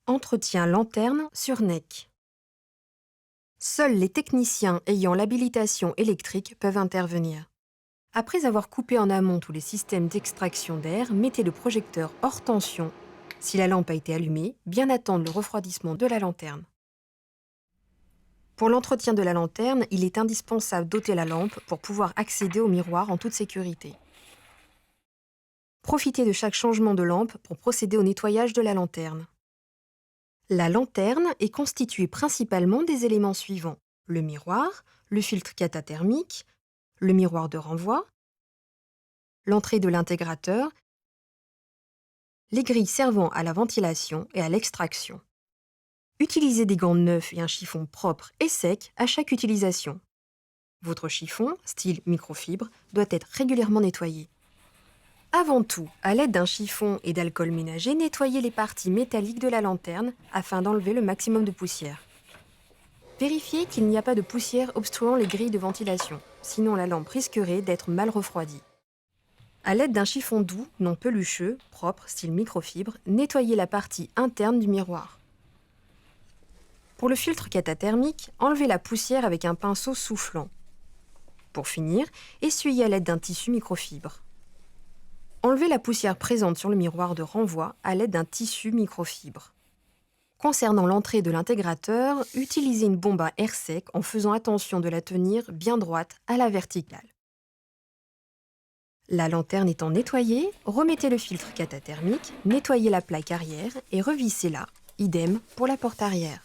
Entretien lanterne sur NEC. Seuls les techniciens ayant l'habilitation électrique peuvent intervenir. Après avoir coupé en amont tous les systèmes d'extraction d'air, mettez le projecteur hors tension. Si la lampe a été allumée, bien attendre le refroidissement de la lanterne. Pour l'entretien de la lanterne, il est indispensable d'ôter la lampe pour pouvoir accéder au miroir en toute sécurité. Profitez de chaque changement de lampe pour procéder au nettoyage de la lanterne. La lanterne est constituée principalement des éléments suivants: le miroir, le filtre catathermique, le miroir de renvoi, l'entrée de l'intégrateur, les grilles servant à la ventilation et à l'extraction. Utilisez des gants neufs et un chiffon propre et sec à chaque utilisation. Votre chiffon, style microfibre, doit être régulièrement nettoyé. Avant tout, à l'aide d'un chiffon et d'alcool ménager, nettoyez les parties métalliques de la lanterne afin d'enlever le maximum de poussière. Vérifiez qu'il n'y a pas de poussière obstruant les grilles de ventilation, sinon la lampe risquerait d'être mal refroidie. À l'aide d'un chiffon doux, non pelucheux, propre, style microfibre, nettoyez la partie interne du miroir. Pour le filtre catathermique, enlevez la poussière avec un pinceau soufflant. Pour finir, essuyez à l'aide d'un tissu microfibre. Enlevez la poussière présente sur le miroir de renvoi à l'aide d'un tissu microfibre. Concernant l'entrée de l'intégrateur, utilisez une bombe à air sec en faisant attention de la tenir bien droite à la verticale. La lanterne étant nettoyée, remettez le filtre catathermique, nettoyez la plaque arrière et revissez-la. Idem pour la porte arrière.